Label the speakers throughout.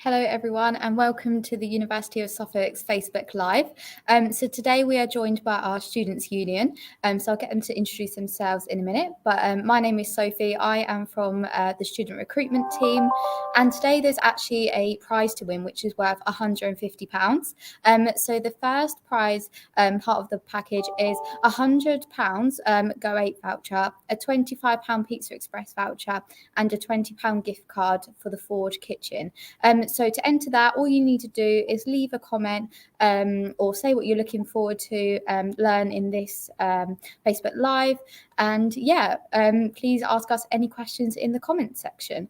Speaker 1: Hello everyone and welcome to the University of Suffolk's Facebook Live. So today we are joined by our Students' Union, so I'll get them to introduce themselves in a minute. But my name is Sophie, I am from the student recruitment team, and today there's actually a prize to win which is worth £150. So the first prize part of the package is £100 Go Ape voucher, a £25 Pizza Express voucher and a £20 gift card for the Forge Kitchen. So to enter that, all you need to do is leave a comment or say what you're looking forward to learn in this Facebook Live. And please ask us any questions in the comments section.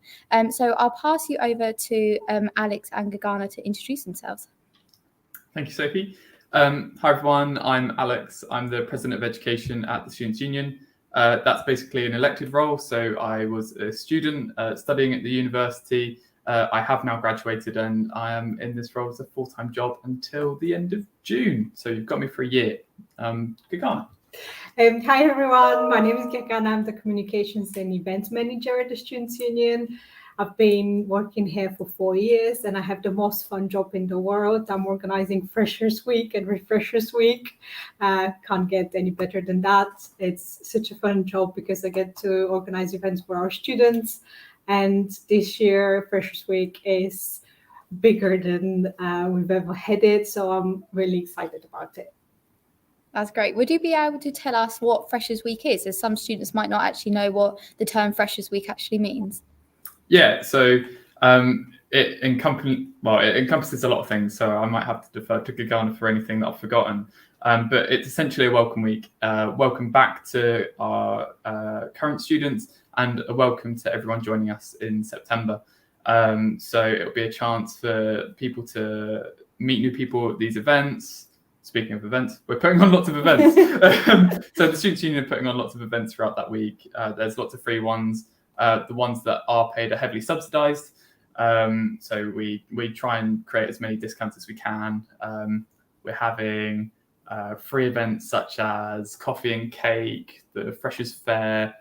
Speaker 1: So I'll pass you over to Alex and Gagana to introduce themselves.
Speaker 2: Thank you, Sophie. Hi, everyone. I'm Alex. I'm the President of Education at the Students' Union. That's basically an elected role. So I was a student studying at the university. I have now graduated and I am in this role as a full-time job until the end of June. So you've got me for a year. Gagana.
Speaker 3: Hi everyone, my name is Gagana. I'm the Communications and Events Manager at the Students' Union. I've been working here for 4 years and I have the most fun job in the world. I'm organizing Freshers Week and Refreshers Week. Can't get any better than that. It's such a fun job because I get to organize events for our students. And this year, Freshers Week is bigger than we've ever had it. So I'm really excited about it.
Speaker 1: That's great. Would you be able to tell us what Freshers Week is, as some students might not actually know what the term Freshers Week actually means?
Speaker 2: Yeah, so it encompasses a lot of things. So I might have to defer to Gagana for anything that I've forgotten. But it's essentially a welcome week. Welcome back to our current students and a welcome to everyone joining us in September. So it'll be a chance for people to meet new people at these events. Speaking of events, we're putting on lots of events. So the Students' Union are putting on lots of events throughout that week. There's lots of free ones. The ones that are paid are heavily subsidised. So we try and create as many discounts as we can. We're having free events such as coffee and cake, the Freshers Fair,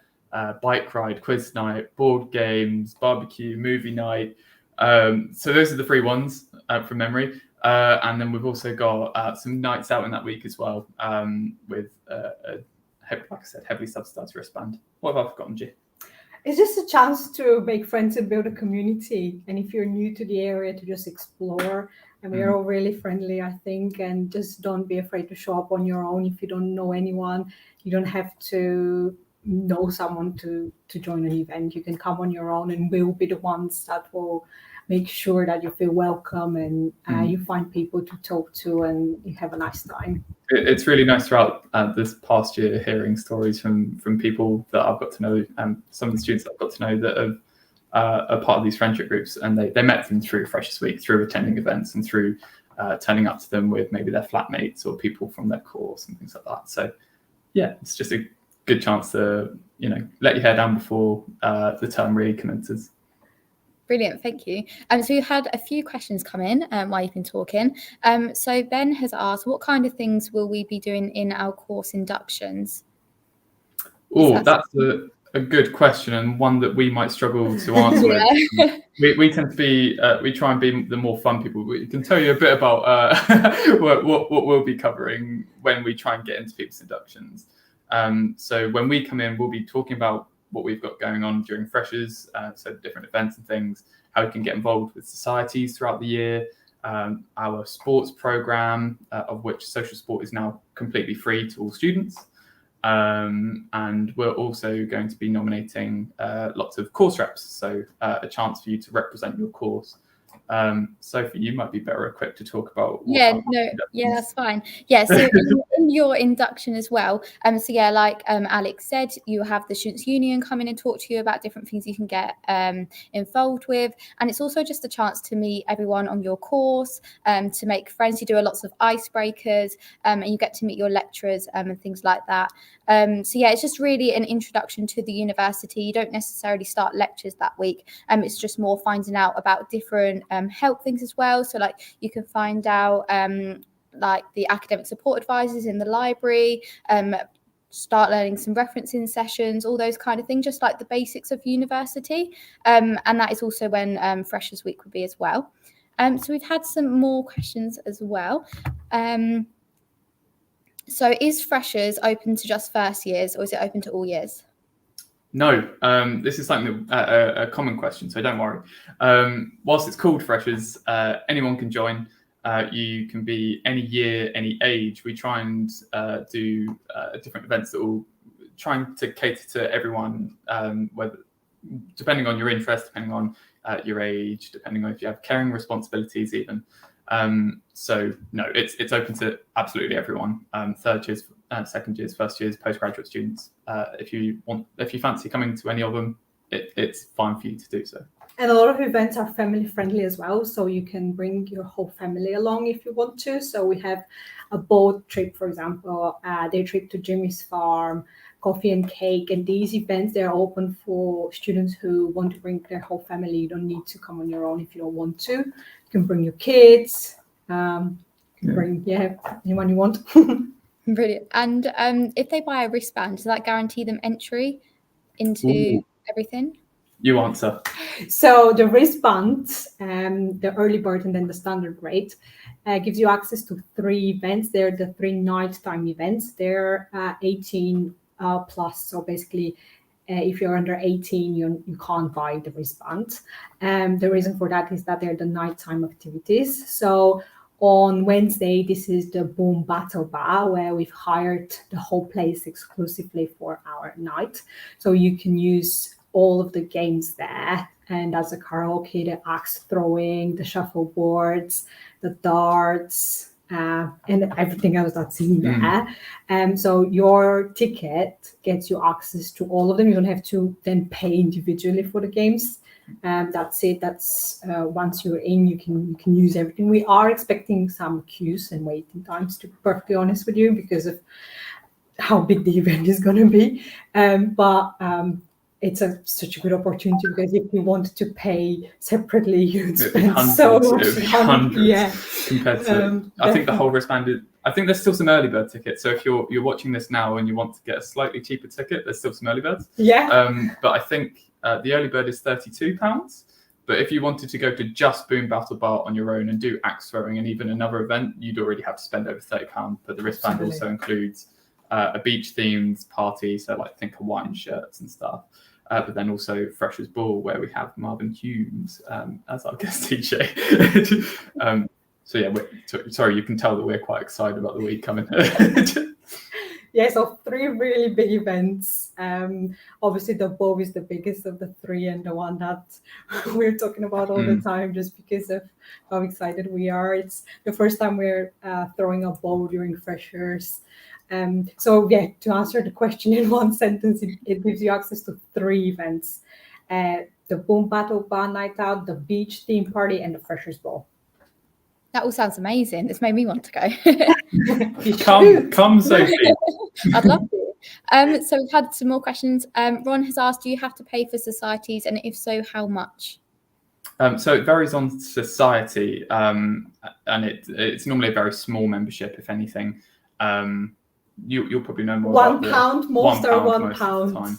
Speaker 2: bike ride, quiz night, board games, barbecue, movie night. So those are the free ones from memory. And then we've also got some nights out in that week as well with, like I said, heavily subsidised wristband. What have I forgotten, G?
Speaker 3: It's just a chance to make friends and build a community. And if you're new to the area, to just explore. And we're all really friendly, I think. And just don't be afraid to show up on your own. If you don't know anyone, you don't have to know someone to join an event. You can come on your own and we'll be the ones that will make sure that you feel welcome and you find people to talk to and you have a nice time.
Speaker 2: It's really nice throughout this past year hearing stories from people that I've got to know, some of the students that I've got to know that have are part of these friendship groups, and they met them through Freshers Week, through attending events and through turning up to them with maybe their flatmates or people from their course and things like that. So yeah, it's just a good chance to let your hair down before the term really commences.
Speaker 1: Brilliant, thank you. So you had a few questions come in while you've been talking. So Ben has asked, what kind of things will we be doing in our course inductions?
Speaker 2: Oh, that's a good question, and one that we might struggle to answer. We tend to be, we try and be the more fun people. We can tell you a bit about what we'll be covering when we try and get into people's inductions. So when we come in, we'll be talking about what we've got going on during Freshers, so different events and things, how we can get involved with societies throughout the year, our sports program, of which social sport is now completely free to all students. And we're also going to be nominating lots of course reps, so a chance for you to represent your course. Sophie, you might be better equipped to talk about
Speaker 1: that's fine. So in your induction as well, like Alex said, you have the Students' Union come in and talk to you about different things you can get involved with, and it's also just a chance to meet everyone on your course, to make friends. You do lots of icebreakers, and you get to meet your lecturers and things like that. It's just really an introduction to the university. You don't necessarily start lectures that week. It's just more finding out about different help things as well. So like you can find out like the academic support advisors in the library, start learning some referencing sessions, all those kind of things, just like the basics of university. And that is also when Freshers Week would be as well. So we've had some more questions as well. So is Freshers open to just first years, or is it open to all years?
Speaker 2: No, this is something that, a common question, so don't worry. Whilst it's called Freshers, anyone can join. You can be any year, any age. We try and do different events that will try to cater to everyone, whether depending on your interest, depending on your age, depending on if you have caring responsibilities even. So no, it's open to absolutely everyone. Third years, second years, first years, postgraduate students. If you fancy coming to any of them, it's fine for you to do so.
Speaker 3: And a lot of events are family friendly as well, so you can bring your whole family along if you want to. So we have a boat trip, for example, day trip to Jimmy's farm, coffee and cake, and these events, they're open for students who want to bring their whole family. You don't need to come on your own if you don't want to. You can bring your kids, bring anyone you want.
Speaker 1: Brilliant. And if they buy a wristband, does that guarantee them entry into everything?
Speaker 2: You answer.
Speaker 3: So the wristband, the early bird and then the standard rate, gives you access to 3 events. They're the 3 nighttime events. They're 18 plus. So basically, if you're under 18, you can't buy the wristband. The reason for that is that they're the nighttime activities. So on Wednesday, this is the Boom Battle Bar, where we've hired the whole place exclusively for our night. So you can use all of the games there, and as a karaoke, the axe throwing, the shuffleboards, the darts, and everything else that's in there. So your ticket gets you access to all of them. You don't have to then pay individually for the games. That's it. That's once you're in, you can use everything. We are expecting some queues and waiting times, to be perfectly honest with you, because of how big the event is going to be. But it's such a good opportunity, because if you wanted to pay separately, you'd spend so much.
Speaker 2: It would be hundreds.
Speaker 3: Yeah.
Speaker 2: Compared to, I think the whole wristband is. I think there's still some early bird tickets. So if you're watching this now and you want to get a slightly cheaper ticket, there's still some early birds.
Speaker 3: Yeah.
Speaker 2: But I think the early bird is £32. But if you wanted to go to just Boom Battle Bar on your own and do axe throwing and even another event, you'd already have to spend over £30. But the wristband also includes a beach themed party, so like think Hawaiian shirts and stuff. But then also Freshers Ball, where we have Marvin Humes as our guest DJ. So yeah, sorry, you can tell that we're quite excited about the week coming.
Speaker 3: Yeah, so 3 really big events. Obviously, the bow is the biggest of the 3 and the one that we're talking about all the time, just because of how excited we are. It's the first time we're throwing a bow during Freshers. So yeah, to answer the question in one sentence, it gives you access to 3 events: the Boom Battle Bar Night Out, the Beach Theme Party, and the Freshers Ball.
Speaker 1: That all sounds amazing. It's made me want to go.
Speaker 2: Come, Sophie.
Speaker 1: I'd love to. So we've had some more questions. Ron has asked, do you have to pay for societies? And if so, how much?
Speaker 2: So it varies on society, and it's normally a very small membership, if anything. You'll probably know more.
Speaker 3: £1 most are £1.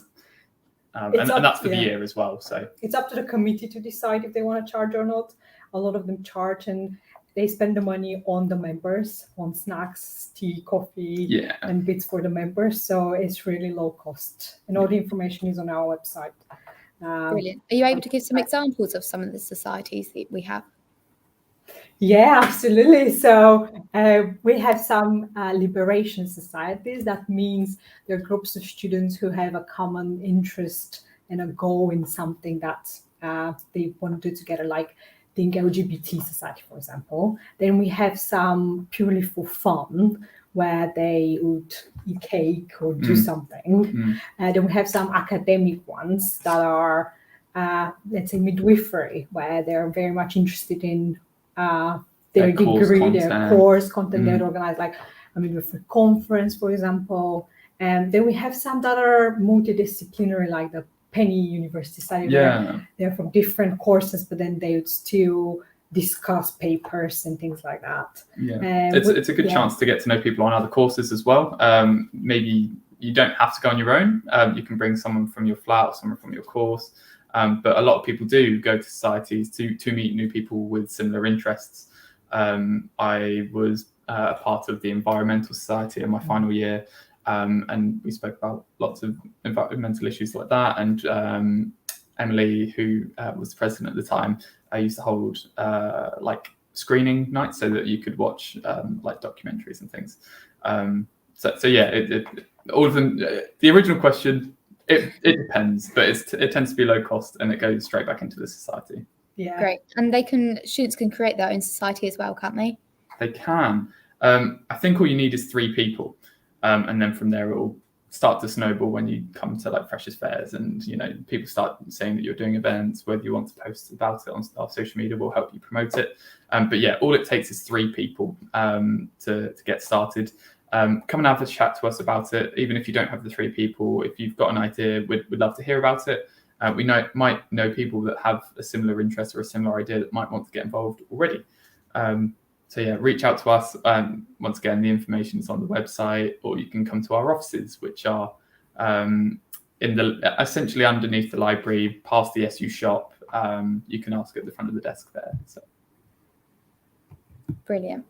Speaker 2: And that's for the year as well. So
Speaker 3: it's up to the committee to decide if they want to charge or not. A lot of them charge, and they spend the money on the members, on snacks, tea, coffee, and bits for the members. So it's really low cost, and all the information is on our website.
Speaker 1: Brilliant. Are you able to give some examples of some of the societies that we have?
Speaker 3: Yeah, absolutely. So we have some liberation societies. That means they're groups of students who have a common interest and a goal in something that they want to do together, like the LGBT society, for example. Then we have some purely for fun, where they would eat cake or do something. Then we have some academic ones that are, let's say, midwifery, where they're very much interested in their degree, their course content. They'd organize like a midwifery conference, for example. And then we have some that are multidisciplinary, like the Penny University Society. They're from different courses, but then they would still discuss papers and things like that.
Speaker 2: It's a good chance to get to know people on other courses as well. Maybe you don't have to go on your own. You can bring someone from your flat or someone from your course. But a lot of people do go to societies to meet new people with similar interests. I was a part of the environmental society in my final year, and we spoke about lots of environmental issues like that. And Emily, who was the president at the time, I used to hold like screening nights so that you could watch like documentaries and things. So yeah, all of them. The original question, it depends, but it tends to be low cost and it goes straight back into the society.
Speaker 3: Yeah.
Speaker 1: Great. And students can create their own society as well, can't they?
Speaker 2: They can. I think all you need is 3 people, and then from there it will start to snowball when you come to like freshers fairs, and people start saying that you're doing events. Whether you want to post about it on our social media, will help you promote it. But yeah, all it takes is 3 people to get started. Come and have a chat to us about it. Even if you don't have the 3 people, if you've got an idea, we'd love to hear about it. We might know people that have a similar interest or a similar idea that might want to get involved already. So yeah, reach out to us. Once again, the information is on the website, or you can come to our offices, which are essentially underneath the library, past the SU shop. You can ask at the front of the desk there. So.
Speaker 1: Brilliant.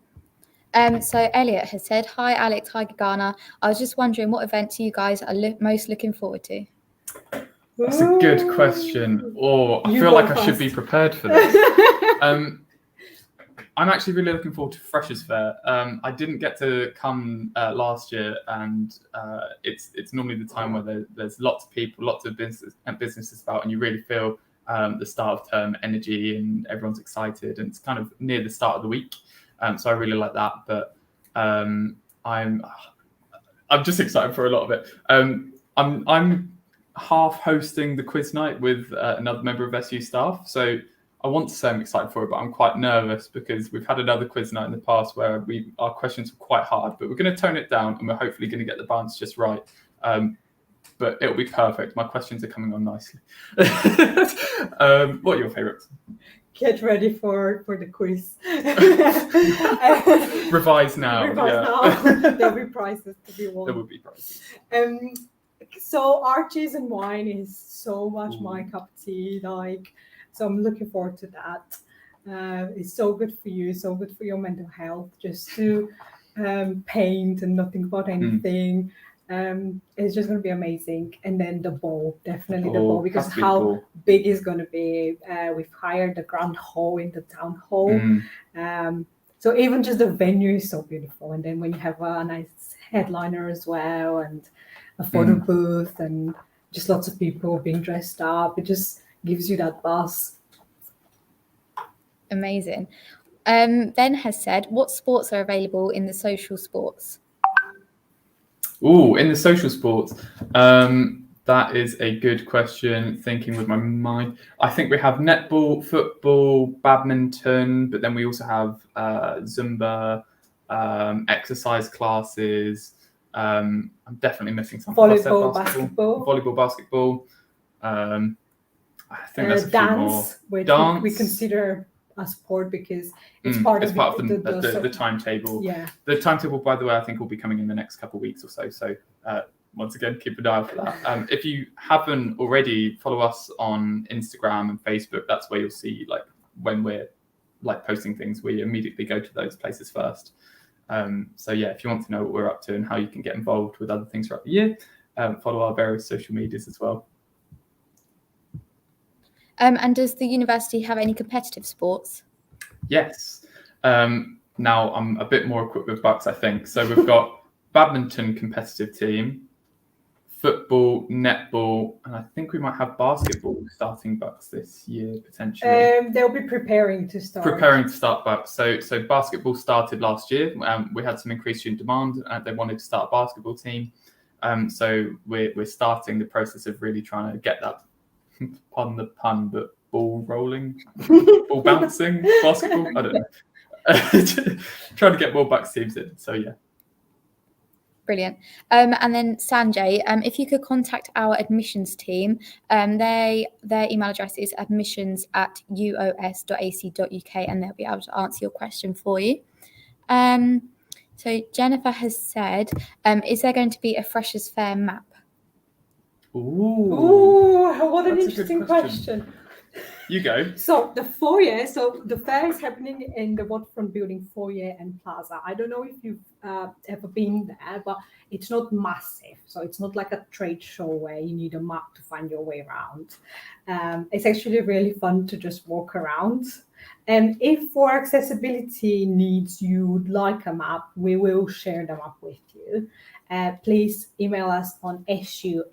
Speaker 1: So Elliot has said, "Hi Alex, hi Gagana. I was just wondering what events you guys are most looking forward to."
Speaker 2: That's a good question. I feel like I should be prepared for this. I'm actually really looking forward to Freshers Fair. I didn't get to come last year, and it's normally the time where there's lots of people, lots of businesses about, and you really feel the start of term energy, and everyone's excited, and it's kind of near the start of the week. So I really like that, but I'm just excited for a lot of it. I'm half hosting the quiz night with another member of SU staff, so I want to say I'm excited for it, but I'm quite nervous because we've had another quiz night in the past where our questions were quite hard, but we're going to tone it down and we're hopefully going to get the balance just right. But it'll be perfect. My questions are coming on nicely. What are your favourites?
Speaker 3: Get ready for the quiz.
Speaker 2: Revise now.
Speaker 3: Now. There'll be prizes to be won.
Speaker 2: There will be prizes.
Speaker 3: So Archies and wine is so much my cup of tea. So I'm looking forward to that. It's so good for you, so good for your mental health, just to paint and not think about anything. It's just going to be amazing. And then the ball, definitely the ball, because how big it's going to be. We've hired the grand hall in the town hall. So even just the venue is so beautiful. And then when you have a nice headliner as well, and a photo booth, and just lots of people being dressed up, it just gives you that buzz.
Speaker 1: Amazing. Ben has said, what sports are available in the social sports?
Speaker 2: In the social sports, that is a good question. Thinking with my mind, I think we have netball, football, badminton, but then we also have Zumba, exercise classes. I'm definitely missing something.
Speaker 3: Volleyball, basketball.
Speaker 2: I think that's a
Speaker 3: dance,
Speaker 2: few more.
Speaker 3: Dance, we consider a sport because it's part of
Speaker 2: the timetable.
Speaker 3: Yeah.
Speaker 2: The timetable, by the way, I think will be coming in the next couple of weeks or so. So once again, keep an eye out for that. If you haven't already, follow us on Instagram and Facebook. That's where you'll see when we're posting things. We immediately go to those places first. So yeah, if you want to know what we're up to and how you can get involved with other things throughout the year, follow our various social medias as well.
Speaker 1: And does the university have any competitive sports?
Speaker 2: Yes. Now I'm a bit more equipped with bucks, I think. So we've got badminton competitive team, football, netball, and I think we might have basketball starting bucks this year potentially.
Speaker 3: They'll be preparing to start
Speaker 2: bucks. So basketball started last year. We had some increased student demand. They wanted to start a basketball team. So we're starting the process of really trying to get that, pardon the pun, but ball rolling, ball bouncing, basketball. I don't know. Trying to get more bucks teams in. So yeah.
Speaker 1: Brilliant. And then Sanjay, if you could contact our admissions team, their email address is admissions@uos.ac.uk, and they'll be able to answer your question for you. So Jennifer has said, is there going to be a Freshers Fair map?
Speaker 3: Ooh, what an
Speaker 2: that's a good
Speaker 3: interesting question.
Speaker 2: You go.
Speaker 3: So the foyer, so the fair is happening in the Waterfront Building foyer and plaza. I don't know if you've ever been there, but it's not massive. So it's not like a trade show where you need a map to find your way around. It's actually really fun to just walk around. And if for accessibility needs you would like a map, we will share the map with you. Please email us on su@uos.ac.uk.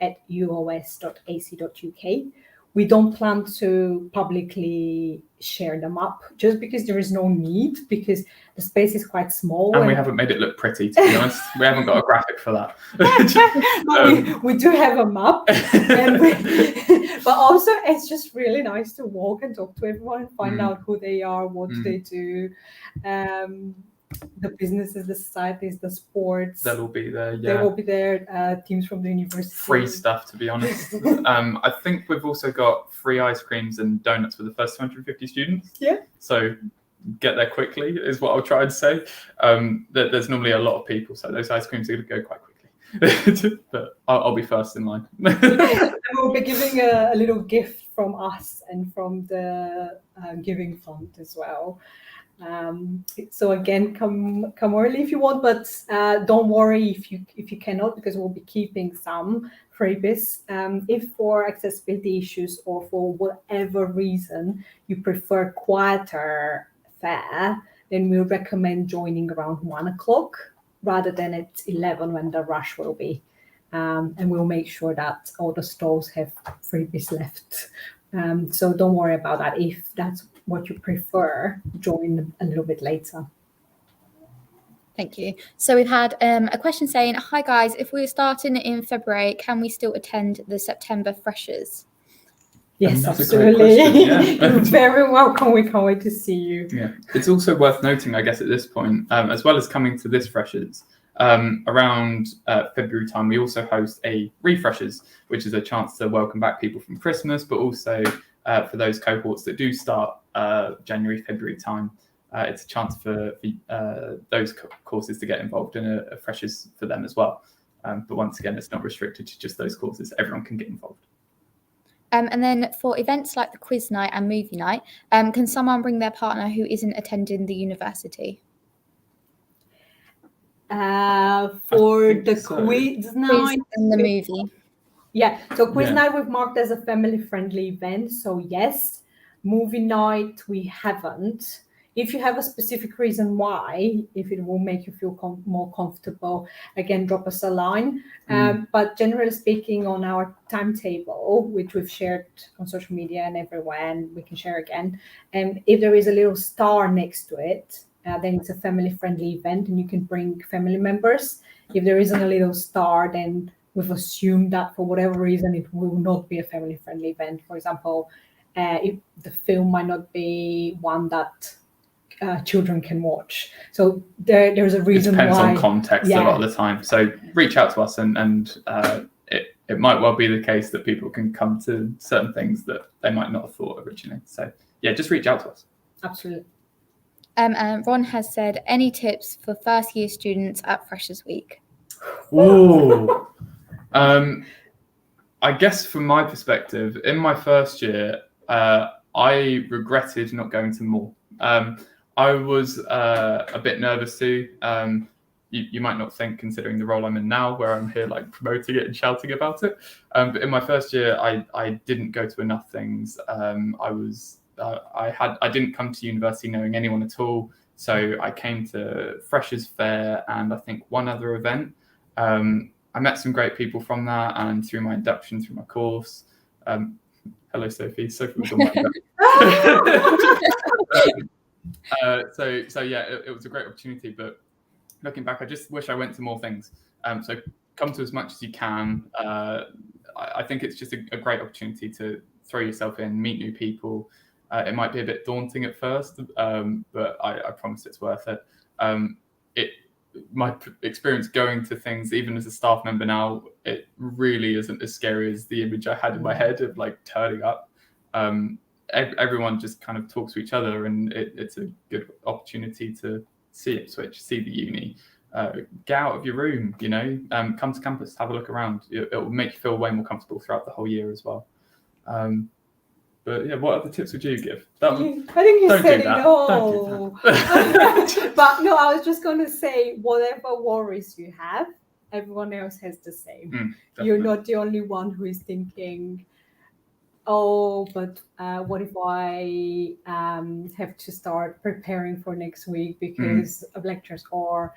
Speaker 3: We don't plan to publicly share them up just because there is no need, because the space is quite small.
Speaker 2: And we haven't made it look pretty, to be honest. We haven't got a graphic for that.
Speaker 3: But we do have a map. But also, it's just really nice to walk and talk to everyone and find out who they are, what they do. The businesses, the societies, the sports.
Speaker 2: They'll all be there,
Speaker 3: They will be there, teams from the university.
Speaker 2: Free stuff, to be honest. I think we've also got free ice creams and donuts for the first 250 students.
Speaker 3: Yeah.
Speaker 2: So get there quickly is what I'll try and say. There's normally a lot of people, so those ice creams are going to go quite quickly. But I'll be first in line.
Speaker 3: And we'll be giving a little gift from us and from the giving fund as well. So again, come early if you want, but don't worry if you cannot, because we'll be keeping some freebies. If for accessibility issues or for whatever reason you prefer quieter fare, then we'll recommend joining around 1 o'clock rather than at 11 when the rush will be. And we'll make sure that all the stalls have freebies left. So don't worry about that. If that's what you prefer, join a little bit later.
Speaker 1: Thank you. So we've had a question saying, hi guys, if we were starting in February, can we still attend the September freshers?
Speaker 3: Yes,
Speaker 2: That's
Speaker 3: absolutely.
Speaker 2: Yeah.
Speaker 3: You're very welcome. We can't wait to see you.
Speaker 2: Yeah, it's also worth noting, I guess, at this point, as well as coming to this freshers, around February time, we also host a refreshers, which is a chance to welcome back people from Christmas, but also for those cohorts that do start January, February time. It's a chance for those courses to get involved in a freshers for them as well. But once again, it's not restricted to just those courses. Everyone can get involved.
Speaker 1: And then for events like the quiz night and movie night, can someone bring their partner who isn't attending the university?
Speaker 3: For the quiz night
Speaker 1: and the movie.
Speaker 3: Yeah, so quiz night we've marked as a family-friendly event. So yes, movie night we haven't. If you have a specific reason why, if it will make you feel more comfortable, again, drop us a line. But generally speaking, on our timetable, which we've shared on social media and everywhere, and we can share again, if there is a little star next to it, then it's a family-friendly event and you can bring family members. If there isn't a little star, then we've assumed that for whatever reason, it will not be a family-friendly event. For example, if the film might not be one that children can watch. So there's a reason why. It depends
Speaker 2: on context a lot of the time. So reach out to us and it might well be the case that people can come to certain things that they might not have thought originally. So yeah, just reach out to us.
Speaker 3: Absolutely.
Speaker 1: Ron has said, any tips for first year students at Freshers Week?
Speaker 2: Ooh. I guess from my perspective, in my first year, I regretted not going to more. I was a bit nervous too. You might not think, considering the role I'm in now, where I'm here like promoting it and shouting about it. But in my first year, I didn't go to enough things. I didn't come to university knowing anyone at all. So I came to Freshers Fair and I think one other event. I met some great people from that and through my induction, through my course. Hello, Sophie. Sophie was on my induction. So yeah, it was a great opportunity. But looking back, I just wish I went to more things. So come to as much as you can. I think it's just a great opportunity to throw yourself in, meet new people. It might be a bit daunting at first, but I promise it's worth it. My experience going to things, even as a staff member now, it really isn't as scary as the image I had in my head of like turning up. Everyone just kind of talks to each other, and it's a good opportunity to see Ipswich, see the uni, get out of your room, come to campus, have a look around. It will make you feel way more comfortable throughout the whole year as well. But yeah, what other tips would you give?
Speaker 3: I think you said it all. But no, I was just going to say, whatever worries you have, everyone else has the same. You're not the only one who is thinking, oh, but what if I have to start preparing for next week because of lectures, or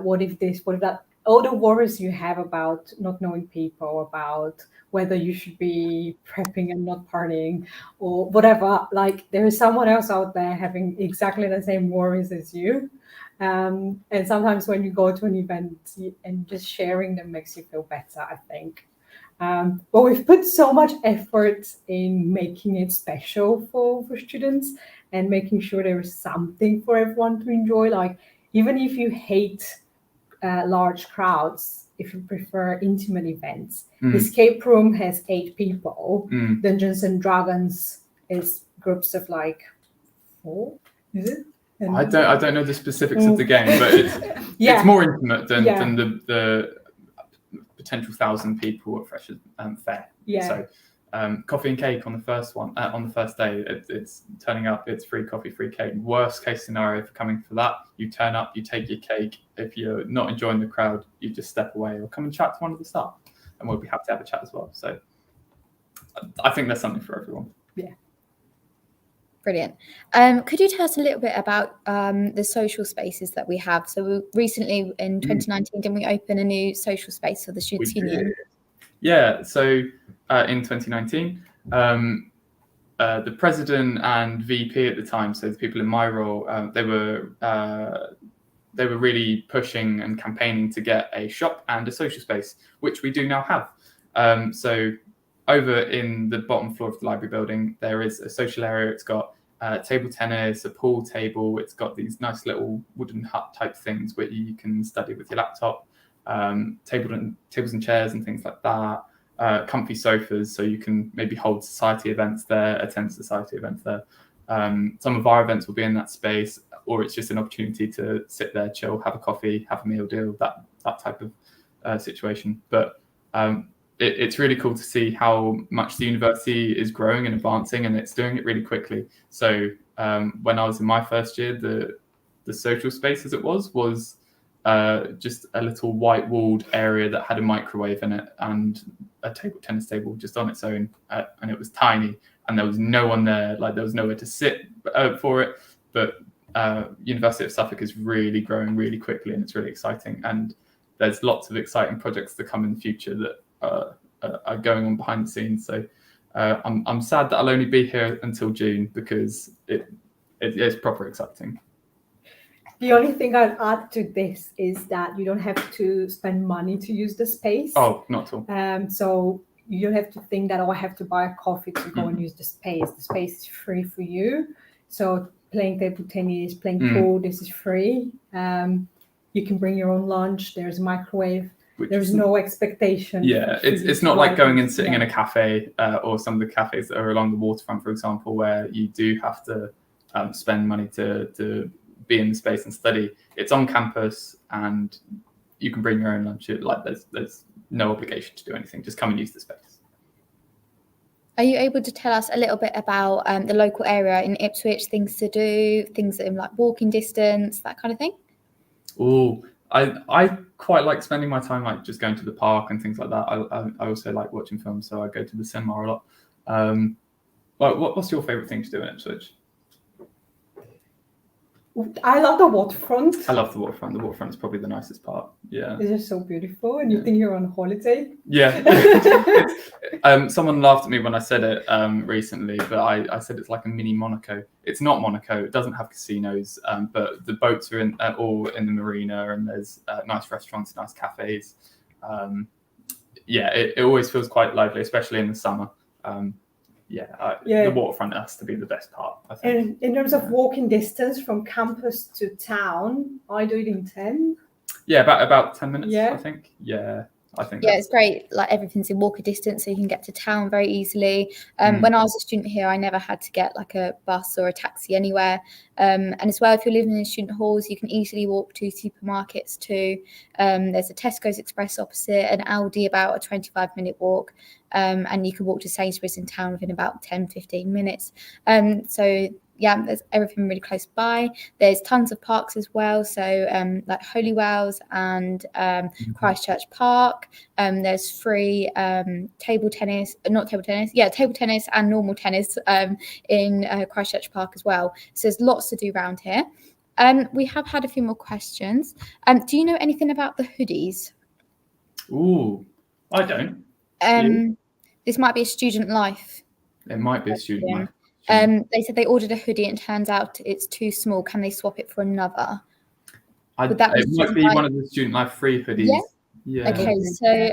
Speaker 3: what if this, what if that? All the worries you have about not knowing people, about whether you should be prepping and not partying or whatever, like there is someone else out there having exactly the same worries as you. And sometimes when you go to an event and just sharing them makes you feel better, I think. But we've put so much effort in making it special for students and making sure there is something for everyone to enjoy. Like, even if you hate large crowds, if you prefer intimate events, Escape Room has 8 people. Dungeons and Dragons is groups of like 4, is it?
Speaker 2: I don't know the specifics of the game, but it's more intimate than the potential 1,000 people at Freshers Fair. So coffee and cake on the first day. It's turning up. It's free coffee, free cake. Worst case scenario for coming for that, you turn up, you take your cake. If you're not enjoying the crowd, you just step away or come and chat to one of the staff, and we'll be happy to have a chat as well. So I think there's something for everyone.
Speaker 3: Yeah.
Speaker 1: Brilliant. Could you tell us a little bit about the social spaces that we have? So we recently in 2019, didn't we open a new social space for the Students' Union?
Speaker 2: Yeah, so in 2019, the president and VP at the time, so the people in my role, they were really pushing and campaigning to get a shop and a social space, which we do now have. So over in the bottom floor of the library building, there is a social area. It's got table tennis, a pool table. It's got these nice little wooden hut type things where you can study with your laptop, tables and chairs and things like that. Comfy sofas, so you can maybe hold society events there, attend society events there. Some of our events will be in that space, or it's just an opportunity to sit there, chill, have a coffee, have a meal deal, that type of situation. But it's really cool to see how much the university is growing and advancing, and it's doing it really quickly. So when I was in my first year, the social space as it was just a little white-walled area that had a microwave in it and a table tennis table just on its own, and it was tiny, and there was no one there. Like, there was nowhere to sit for it. But University of Suffolk is really growing really quickly, and it's really exciting. And there's lots of exciting projects to come in the future that are going on behind the scenes. So I'm sad that I'll only be here until June, because it's proper exciting.
Speaker 3: The only thing I'd add to this is that you don't have to spend money to use the space.
Speaker 2: Oh, not at all.
Speaker 3: So you don't have to think that, I have to buy a coffee to go and use the space. The space is free for you. So playing table tennis, playing pool, this is free. You can bring your own lunch. There's a microwave. There's no expectation.
Speaker 2: Yeah, it's not like going and sitting in a cafe or some of the cafes that are along the waterfront, for example, where you do have to spend money to be in the space and study. It's on campus, and you can bring your own lunch. Like, there's no obligation to do anything. Just come and use the space.
Speaker 1: Are you able to tell us a little bit about the local area in Ipswich, things to do, things that are like walking distance, that kind of thing?
Speaker 2: Oh, I quite like spending my time like just going to the park and things like that. I also like watching films, so I go to the cinema a lot. What's your favourite thing to do in Ipswich?
Speaker 3: I love the waterfront.
Speaker 2: I love the waterfront. The waterfront is probably the nicest part. Yeah.
Speaker 3: It's just so beautiful, and you think you're on holiday.
Speaker 2: Yeah. Someone laughed at me when I said it recently, but I said it's like a mini Monaco. It's not Monaco. It doesn't have casinos, but the boats are all in the marina, and there's nice restaurants, nice cafes. It always feels quite lively, especially in the summer. The waterfront has to be the best part, I think.
Speaker 3: And in terms of walking distance from campus to town, I do it in 10.
Speaker 2: Yeah, about 10 minutes,
Speaker 3: Yeah.
Speaker 2: I think. Yeah, I think.
Speaker 1: Yeah, it's great. Like everything's in walker distance, so you can get to town very easily. When I was a student here, I never had to get like a bus or a taxi anywhere. And as well, if you're living in student halls, you can easily walk to supermarkets too. There's a Tesco's Express opposite, an Aldi about a 25-minute walk. And you can walk to Sainsbury's in town within about 10-15 minutes. So yeah, there's everything really close by. There's tons of parks as well, so like Holywells and Christchurch Park. There's free table tennis and normal tennis in Christchurch Park as well. So there's lots to do around here. We have had a few more questions. Do you know anything about the hoodies?
Speaker 2: Ooh, I don't.
Speaker 1: This might be a Student Life.
Speaker 2: It might be a Student Life.
Speaker 1: They said they ordered a hoodie and it turns out it's too small. Can they swap it for another?
Speaker 2: It might be one of the Student Life free hoodies. Yeah.
Speaker 1: Okay, so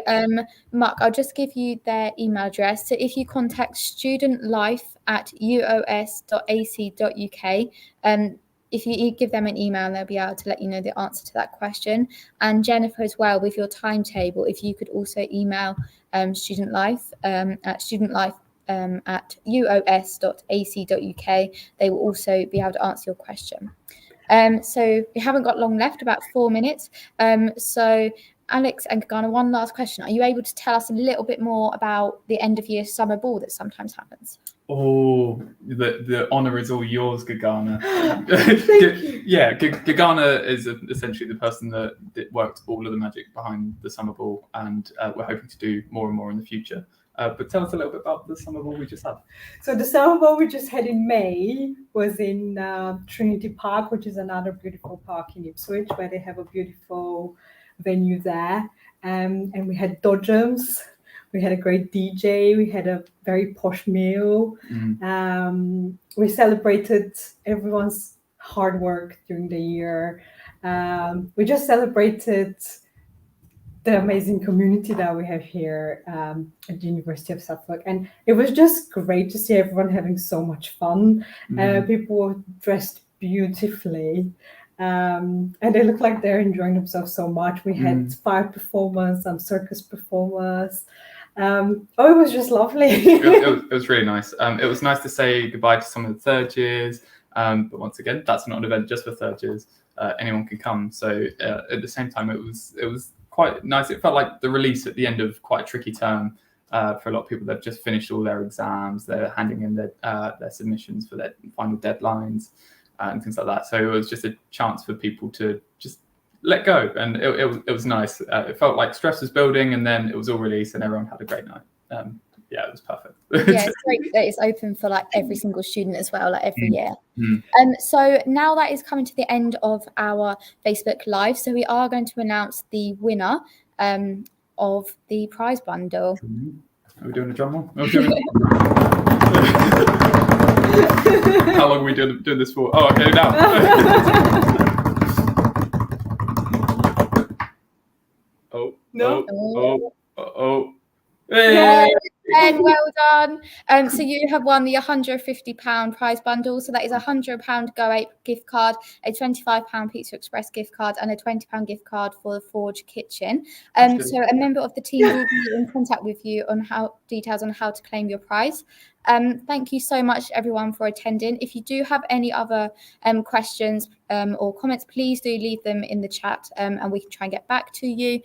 Speaker 1: Mark, I'll just give you their email address. So if you contact studentlife@uos.ac.uk, if you give them an email, they'll be able to let you know the answer to that question. And Jennifer as well, with your timetable, if you could also email Student Life at uos.ac.uk, they will also be able to answer your question. So we haven't got long left, about 4 minutes. So Alex and Gagana, one last question. Are you able to tell us a little bit more about the end of year summer ball that sometimes happens?
Speaker 2: Oh, the honour is all yours, Gagana. Yeah, Gagana is essentially the person that worked all of the magic behind the summer ball, and we're hoping to do more and more in the future. But tell us a little bit about the summer ball we just had.
Speaker 3: So the summer ball we just had in May was in Trinity Park, which is another beautiful park in Ipswich, where they have a beautiful venue there. And we had dodgems, we had a great DJ, we had a very posh meal. We celebrated everyone's hard work during the year. We just celebrated the amazing community that we have here at the University of Suffolk. And it was just great to see everyone having so much fun. People were dressed beautifully. And they look like they're enjoying themselves so much. We had fire performers, some circus performers. It was just lovely.
Speaker 2: it was really nice. It was nice to say goodbye to some of the third years. But once again, that's not an event just for third years. Anyone can come. So at the same time, it was quite nice. It felt like the release at the end of quite a tricky term for a lot of people. They've just finished all their exams. They're handing in their submissions for their final deadlines and things like that. So it was just a chance for people to just let go, and it was nice. It felt like stress was building, and then it was all released, and everyone had a great night. Yeah, it was perfect.
Speaker 1: Yeah, it's great that it's open for like every single student as well, like every year. So now that is coming to the end of our Facebook Live, so we are going to announce the winner of the prize bundle.
Speaker 2: Are we doing a drum roll? How long are we doing this for? Oh, okay, now.
Speaker 1: Hey! And well done. So you have won the £150 prize bundle. So that is £100 Go Ape gift card, a £25 Pizza Express gift card, and a £20 gift card for the Forge Kitchen. So a member of the team will be in contact with you on details on how to claim your prize. Thank you so much, everyone, for attending. If you do have any other questions or comments, please do leave them in the chat and we can try and get back to you.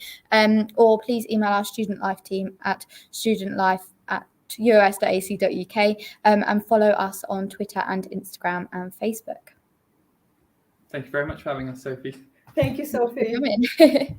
Speaker 1: Or please email our Student Life team at studentlife@uos.ac.uk and follow us on Twitter and Instagram and Facebook.
Speaker 2: Thank you very much for having us, Sophie.
Speaker 3: Thank you, Sophie.